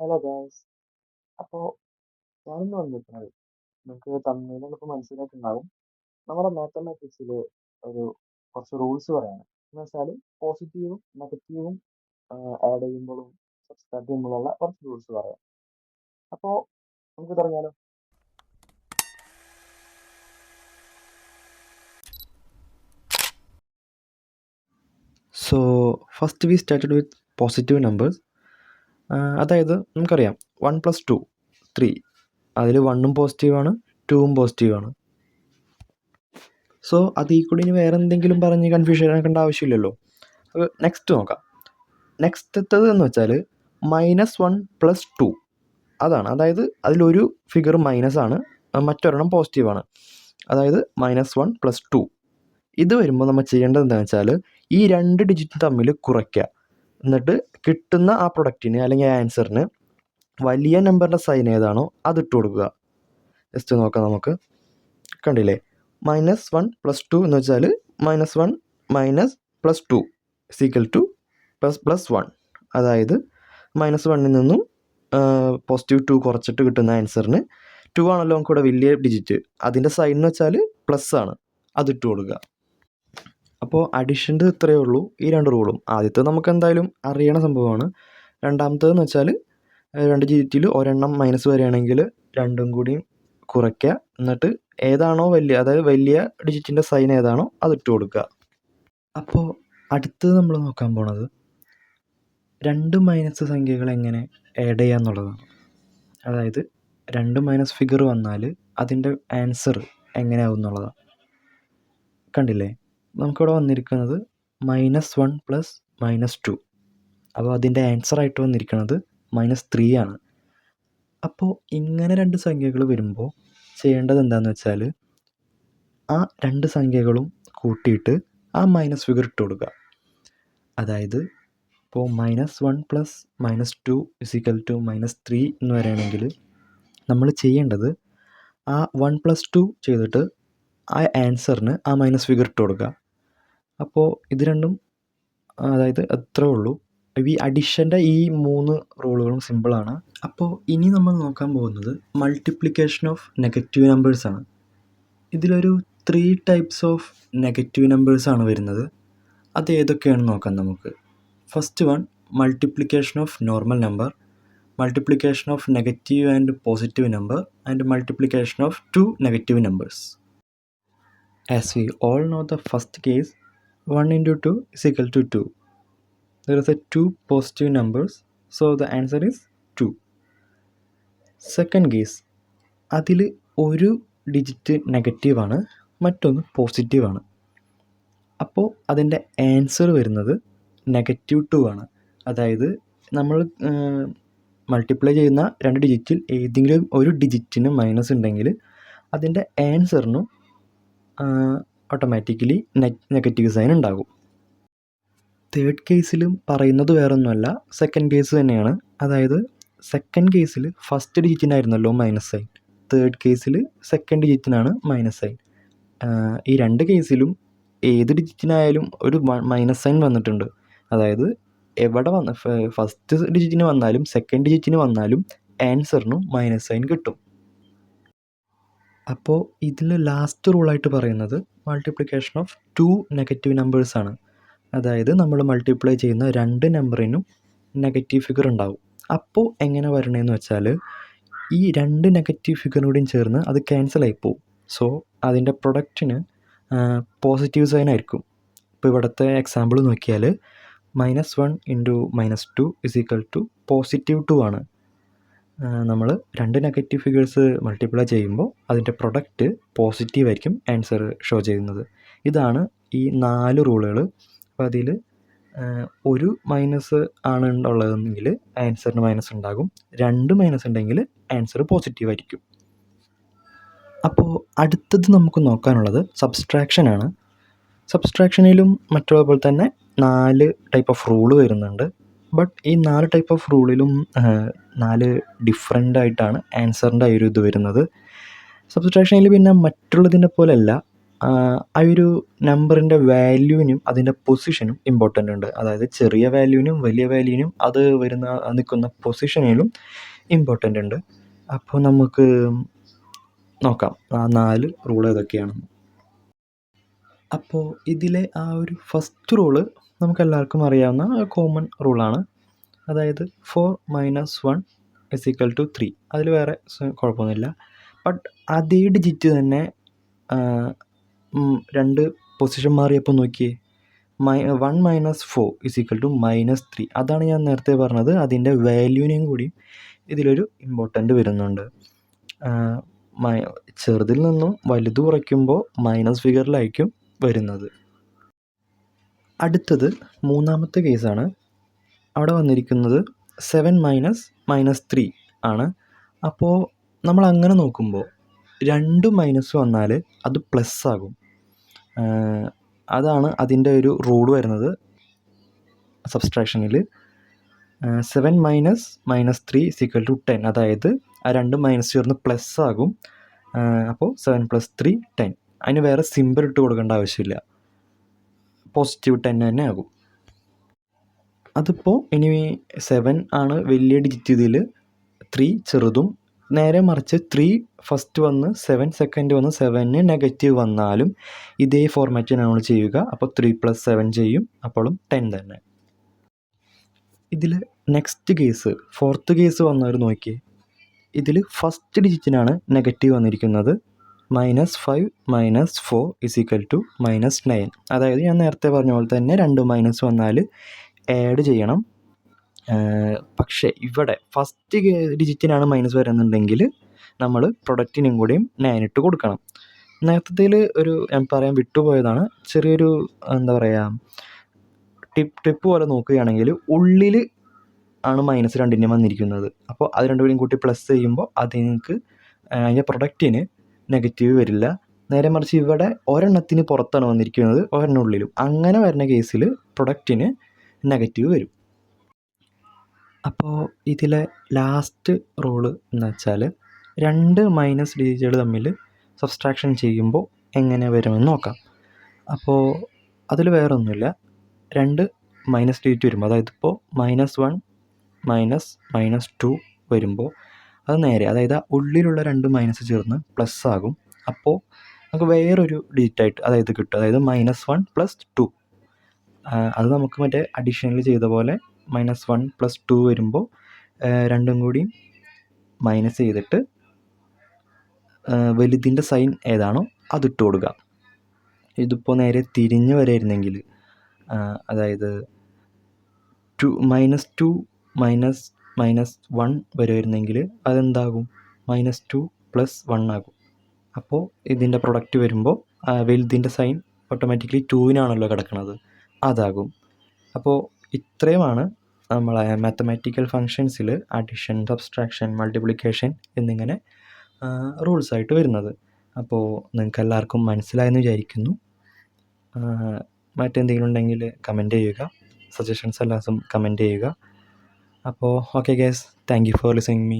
Hello guys. അപ്പോൾ ഞാനിന്ന് വന്നിരിക്കുന്നത് നിങ്ങൾക്ക് തമ്മിലൊക്കെ ഇപ്പോൾ മനസ്സിലായിട്ടുണ്ടാവും. നമ്മുടെ മാത്തമാറ്റിക്സിൽ ഒരു കുറച്ച് റൂൾസ് പറയാണ്. എന്ന് വെച്ചാൽ പോസിറ്റീവും നെഗറ്റീവും ആഡ് ചെയ്യുമ്പോഴും സബ്സ്ട്രാക്ട് ചെയ്യുമ്പോഴുള്ള കുറച്ച് റൂൾസ് പറയാം. അപ്പോൾ നമുക്ക് തുടങ്ങിയാലോ? So first we started with positive numbers. അതായത് നമുക്കറിയാം 1 + 2 3. അതിൽ 1ഉം പോസിറ്റീവാണ് 2ഉം പോസിറ്റീവാണ്. സോ അതിൽ കൂടി ഇനി വേറെ എന്തെങ്കിലും പറഞ്ഞ് കൺഫ്യൂഷൻ ആക്കേണ്ട ആവശ്യമില്ലല്ലോ. നെക്സ്റ്റ് നോക്കാം. നെക്സ്റ്റത്തത് എന്ന് വെച്ചാൽ -1 + 2 അതാണ്. അതായത് അതിലൊരു ഫിഗർ മൈനസ് ആണ്, മറ്റൊരെണ്ണം പോസിറ്റീവാണ്. അതായത് -1 + 2. ഇത് വരുമ്പോൾ നമ്മൾ ചെയ്യേണ്ടത് എന്താണെന്ന് വെച്ചാൽ ഈ രണ്ട് ഡിജിറ്റ് തമ്മിൽ കുറയ്ക്കുക. എന്നിട്ട് കിട്ടുന്ന ആ പ്രൊഡക്റ്റിന് അല്ലെങ്കിൽ ആൻസറിന് വലിയ നമ്പറിൻ്റെ സൈൻ ഏതാണോ അതിട്ട് കൊടുക്കുക. ജസ്റ്റ് നോക്കാം നമുക്ക്. കണ്ടില്ലേ, -1 + 2 എന്ന് വെച്ചാൽ -1 - +2 = +1. അതായത് -1ൽ നിന്നും +2 കുറച്ചിട്ട് കിട്ടുന്ന ആൻസറിന് 2 ആണല്ലോ നമുക്കിവിടെ വലിയ ഡിജിറ്റ്, അതിൻ്റെ സൈൻ എന്ന് വെച്ചാൽ പ്ലസ് ആണ്, അതിട്ട് കൊടുക്കുക. അപ്പോൾ അഡിഷൻ്റെ ഇത്രയേ ഉള്ളൂ, ഈ രണ്ട് റൂളും. ആദ്യത്തെ നമുക്ക് എന്തായാലും അറിയണ സംഭവമാണ്. രണ്ടാമത്തേതെന്ന് വെച്ചാൽ രണ്ട് ഡിജിറ്റിൽ ഒരെണ്ണം മൈനസ് വരികയാണെങ്കിൽ രണ്ടും കൂടി കുറയ്ക്കുക. എന്നിട്ട് ഏതാണോ വലിയ, അതായത് വലിയ ഡിജിറ്റിൻ്റെ സൈൻ ഏതാണോ അതിട്ട് കൊടുക്കുക. അപ്പോൾ അടുത്തത് നമ്മൾ നോക്കാൻ പോണത് രണ്ട് മൈനസ് സംഖ്യകൾ എങ്ങനെ ആഡ് ചെയ്യുക എന്നുള്ളതാണ്. അതായത് രണ്ട് മൈനസ് ഫിഗർ വന്നാൽ അതിൻ്റെ ആൻസർ എങ്ങനെയാവും എന്നുള്ളതാണ്. കണ്ടില്ലേ, നമുക്കിവിടെ വന്നിരിക്കുന്നത് -1 + -2. അപ്പോൾ അതിൻ്റെ ആൻസറായിട്ട് വന്നിരിക്കുന്നത് -3 ആണ്. അപ്പോൾ ഇങ്ങനെ രണ്ട് സംഖ്യകൾ വരുമ്പോൾ ചെയ്യേണ്ടത് എന്താണെന്ന് വെച്ചാൽ ആ രണ്ട് സംഖ്യകളും കൂട്ടിയിട്ട് ആ മൈനസ് ഫിഗർ ഇട്ട് കൊടുക്കുക. അതായത് ഇപ്പോൾ -1 + -2 = -3 എന്ന് പറയുകയാണെങ്കിൽ നമ്മൾ ചെയ്യേണ്ടത് ആ 1 + 2 ചെയ്തിട്ട് ആ ആൻസറിന് ആ മൈനസ് ഫിഗർ ഇട്ട് കൊടുക്കുക. അപ്പോൾ ഇത് രണ്ടും, അതായത് അത്രേ ഉള്ളൂ. ഈ അഡിഷൻ്റെ ഈ 3 റൂളുകളും സിമ്പിളാണ്. അപ്പോൾ ഇനി നമ്മൾ നോക്കാൻ പോകുന്നത് മൾട്ടിപ്ലിക്കേഷൻ ഓഫ് നെഗറ്റീവ് നമ്പേഴ്സാണ്. ഇതിലൊരു 3 ടൈപ്സ് ഓഫ് നെഗറ്റീവ് നമ്പേഴ്സാണ് വരുന്നത്. അത് ഏതൊക്കെയാണെന്ന് നോക്കാം നമുക്ക്. First one, multiplication of normal number, multiplication of negative and positive number, and multiplication of 2 negative numbers. As we all know the first case, 1 × 2 = 2. There is a 2 positive numbers, so the answer is 2. Second case, അതിൽ ഒരു digit നെഗറ്റീവാണ്, മറ്റൊന്ന് പോസിറ്റീവാണ്. അപ്പോൾ അതിൻ്റെ answer വരുന്നത് -2 ആണ്. അതായത് നമ്മൾ മൾട്ടിപ്ലൈ ചെയ്യുന്ന രണ്ട് ഡിജിറ്റിൽ ഏതെങ്കിലും ഒരു ഡിജിറ്റിന് മൈനസ് ഉണ്ടെങ്കിൽ അതിൻ്റെ ആൻസറിനും ഓട്ടോമാറ്റിക്കലി നെഗറ്റീവ് സൈൻ ഉണ്ടാകും. തേർഡ് കേസിലും പറയുന്നത് വേറൊന്നുമല്ല, സെക്കൻഡ് കേസ് തന്നെയാണ്. അതായത് സെക്കൻഡ് കേസിൽ ഫസ്റ്റ് ഡിജിറ്റിനായിരുന്നല്ലോ മൈനസ് സൈൻ, തേർഡ് കേസിൽ സെക്കൻഡ് ഡിജിറ്റിനാണ് മൈനസ് സൈൻ. ഈ രണ്ട് കേസിലും ഏത് ഡിജിറ്റിനായാലും ഒരു മൈനസ് സൈൻ വന്നിട്ടുണ്ട്. അതായത് എവിടെ വന്ന് ഫസ്റ്റ് ഡിജിറ്റിന് വന്നാലും സെക്കൻഡ് ഡിജിറ്റിന് വന്നാലും ആൻസറിനും മൈനസ് സൈൻ കിട്ടും. അപ്പോൾ ഇതിൽ ലാസ്റ്റ് റൂളായിട്ട് പറയുന്നത് മൾട്ടിപ്ലിക്കേഷൻ ഓഫ് 2 നെഗറ്റീവ് നമ്പേഴ്സാണ്. അതായത് നമ്മൾ മൾട്ടിപ്ലൈ ചെയ്യുന്ന രണ്ട് നമ്പറിനും നെഗറ്റീവ് ഫിഗർ ഉണ്ടാവും. അപ്പോൾ എങ്ങനെ വരണേന്ന് വെച്ചാൽ ഈ രണ്ട് നെഗറ്റീവ് ഫിഗറിനോടും ചേർന്ന് അത് ക്യാൻസലായി പോവും. സോ അതിൻ്റെ പ്രൊഡക്റ്റിന് പോസിറ്റീവ് സൈൻ ആയിരിക്കും. ഇപ്പോൾ ഇവിടുത്തെ എക്സാമ്പിൾ നോക്കിയാൽ -1 × -2 = +2 ആണ്. നമ്മൾ രണ്ട് നെഗറ്റീവ് ഫിഗേഴ്സ് മൾട്ടിപ്ലൈ ചെയ്യുമ്പോൾ അതിൻ്റെ പ്രൊഡക്റ്റ് പോസിറ്റീവ് ആയിരിക്കും ആൻസർ ഷോ ചെയ്യുന്നത്. ഇതാണ് ഈ 4 റൂളുകൾ. അപ്പോൾ അതിൽ ഒരു മൈനസ് ആണ് ഉള്ളതെങ്കിൽ ആൻസറിന് മൈനസ് ഉണ്ടാകും, രണ്ട് മൈനസ് ഉണ്ടെങ്കിൽ ആൻസർ പോസിറ്റീവ് ആയിരിക്കും. അപ്പോൾ അടുത്തത് നമുക്ക് നോക്കാനുള്ളത് സബ്സ്ട്രാക്ഷനാണ്. സബ്സ്ട്രാക്ഷനിലും മറ്റുള്ള പോലെ തന്നെ 4 ടൈപ്പ് ഓഫ് റൂള് വരുന്നുണ്ട്. ബട്ട് ഈ 4 ടൈപ്പ് ഓഫ് റൂളിലും 4 ഡിഫറെൻ്റ് ആയിട്ടാണ് ആൻസറിൻ്റെ ഒരു ഇത് വരുന്നത്. സബ്സ്ട്രാക്ഷനിൽ പിന്നെ മറ്റുള്ളതിനെ പോലെയല്ല, ആ ഒരു നമ്പറിൻ്റെ വാല്യൂവിനും അതിൻ്റെ പൊസിഷനും ഇമ്പോർട്ടൻ്റ് ഉണ്ട്. അതായത് ചെറിയ വാല്യൂവിനും വലിയ വാല്യൂവിനും അത് നിൽക്കുന്ന പൊസിഷനിലും ഇമ്പോർട്ടൻ്റ് ഉണ്ട്. അപ്പോൾ നമുക്ക് നോക്കാം ആ 4 റൂൾ ഏതൊക്കെയാണെന്ന്. അപ്പോൾ ഇതിലെ ആ ഒരു ഫസ്റ്റ് റൂള് നമുക്കെല്ലാവർക്കും അറിയാവുന്ന കോമൺ റൂളാണ്. അതായത് 4 - 1 = 3. അതിൽ വേറെ കുഴപ്പമൊന്നുമില്ല. ബട്ട് അതേ ഡിജിറ്റ് തന്നെ 2 പൊസിഷൻ മാറിയപ്പോൾ നോക്കിയേ, 1 - 4 = -3. അതാണ് ഞാൻ നേരത്തെ പറഞ്ഞത്. അതിൻ്റെ വാല്യൂവിനെയും കൂടി ഇതിലൊരു ഇമ്പോർട്ടൻ്റ് വരുന്നുണ്ട്. ചെറുതിൽ നിന്നും വലുത് കുറയ്ക്കുമ്പോൾ മൈനസ് ഫിഗറിലായിരിക്കും വരുന്നത്. അടുത്തത് മൂന്നാമത്തെ കേസാണ്. അവിടെ വന്നിരിക്കുന്നത് 7 - -3 ആണ്. അപ്പോൾ നമ്മൾ അങ്ങനെ നോക്കുമ്പോൾ 2 മൈനസ് വന്നാൽ അത് പ്ലസ് ആകും. അതാണ് അതിൻ്റെ ഒരു റൂൾ വരുന്നത് സബ്സ്ട്രാക്ഷനിൽ. 7 - -3 = 10. അതായത് ആ 2 മൈനസ് ചേർന്ന് പ്ലസ് ആകും. അപ്പോൾ 7 + 3 10. അതിന് വേറെ സിമ്പിൾ ഇട്ട് കൊടുക്കേണ്ട ആവശ്യമില്ല, പോസിറ്റീവ് 10 തന്നെ ആകും. അതിപ്പോൾ ഇനി 7 ആണ് വലിയ ഡിജിറ്റ്, ഇതിൽ 3 ചെറുതും. നേരെ മറിച്ച് 3 ഫസ്റ്റ് വന്ന് 7 സെക്കൻഡ് വന്ന് 7 നെഗറ്റീവ് വന്നാലും ഇതേ ഫോർമാറ്റ് നമ്മൾ ചെയ്യുക. അപ്പോൾ 3 + 7 ചെയ്യും, അപ്പോഴും 10 തന്നെ. ഇതിൽ നെക്സ്റ്റ് കേസ്, ഫോർത്ത് കേസ് വന്നവർ നോക്കിയേ. ഇതിൽ ഫസ്റ്റ് ഡിജിറ്റിനാണ് നെഗറ്റീവ് വന്നിരിക്കുന്നത്. -5 - -4 = -9. അതായത് ഞാൻ നേരത്തെ പറഞ്ഞ പോലെ തന്നെ 2 മൈനസ് വന്നാൽ ആഡ് ചെയ്യണം. പക്ഷേ ഇവിടെ ഫസ്റ്റ് ഡിജിറ്റിനാണ് മൈനസ് വരുന്നുണ്ടെങ്കിൽ നമ്മൾ പ്രൊഡക്റ്റിനും കൂടിയും 9 ഇട്ട് കൊടുക്കണം. നേരത്തേതിൽ ഞാൻ പറയാൻ വിട്ടുപോയതാണ്, ചെറിയൊരു എന്താ പറയുക ടിപ്പ് പോലെ നോക്കുകയാണെങ്കിൽ ഉള്ളിൽ ആണ് -2 വന്നിരിക്കുന്നത്. അപ്പോൾ അത് രണ്ടുപേരും കൂട്ടി പ്ലസ് ചെയ്യുമ്പോൾ നിങ്ങൾക്ക് അതിൻ്റെ പ്രൊഡക്റ്റിന് നെഗറ്റീവ് വരില്ല. നേരെ മറിച്ച് ഇവിടെ ഒരെണ്ണത്തിന് പുറത്താണ് വന്നിരിക്കുന്നത്, ഒരെണ്ണം ഉള്ളിലും. അങ്ങനെ വരുന്ന കേസിൽ പ്രൊഡക്റ്റിന് നെഗറ്റീവ് വരും. അപ്പോൾ ഇതിലെ ലാസ്റ്റ് റൂള് എന്ന് വെച്ചാൽ 2 മൈനസ് ഡിജിറ്റുകൾ തമ്മിൽ സബ്സ്ട്രാക്ഷൻ ചെയ്യുമ്പോൾ എങ്ങനെ വരുമെന്ന് നോക്കാം. അപ്പോൾ അതിൽ വേറെ ഒന്നുമില്ല, 2 മൈനസ് ഡിജിറ്റ് വരുമ്പോൾ, അതായത് ഇപ്പോൾ -1 -2 വരുമ്പോൾ അത് നേരെ, അതായത് ആ ഉള്ളിലുള്ള 2 മൈനസ് ചേർന്ന് പ്ലസ് ആകും. അപ്പോൾ നമുക്ക് വേറൊരു ഡിജിറ്റായിട്ട് അതായത് കിട്ടും, അതായത് -1 + 2. അത് നമുക്ക് മറ്റേ അഡീഷനിൽ ചെയ്ത പോലെ -1 + 2 വരുമ്പോൾ രണ്ടും കൂടി മൈനസ് ചെയ്തിട്ട് വലുതിൻ്റെ സൈൻ ഏതാണോ അതിട്ട് കൊടുക്കുക. ഇതിപ്പോൾ നേരെ തിരിഞ്ഞ് വരായിരുന്നെങ്കിൽ, അതായത് -2 -1 വരുമായിരുന്നെങ്കിൽ അതെന്താകും, -2 + 1 ആകും. അപ്പോൾ ഇതിൻ്റെ പ്രൊഡക്റ്റ് വരുമ്പോൾ വലുതിൻ്റെ സൈൻ ഓട്ടോമാറ്റിക്കലി 2-നാണല്ലോ കിടക്കുന്നത്, അതാകും. അപ്പോൾ ഇത്രയുമാണ് നമ്മളെ മാത്തമാറ്റിക്കൽ ഫങ്ഷൻസിൽ അഡിഷൻ, സബ്സ്ട്രാക്ഷൻ, മൾട്ടിപ്ലിക്കേഷൻ എന്നിങ്ങനെ റൂൾസായിട്ട് വരുന്നത്. അപ്പോൾ നിങ്ങൾക്ക് എല്ലാവർക്കും മനസ്സിലായെന്ന് വിചാരിക്കുന്നു. മറ്റെന്തെങ്കിലും ഉണ്ടെങ്കിൽ കമൻറ്റ് ചെയ്യുക, സജഷൻസ് എല്ലാതും കമൻറ്റ് ചെയ്യുക. അപ്പോൾ okay guys, thank you for listening me.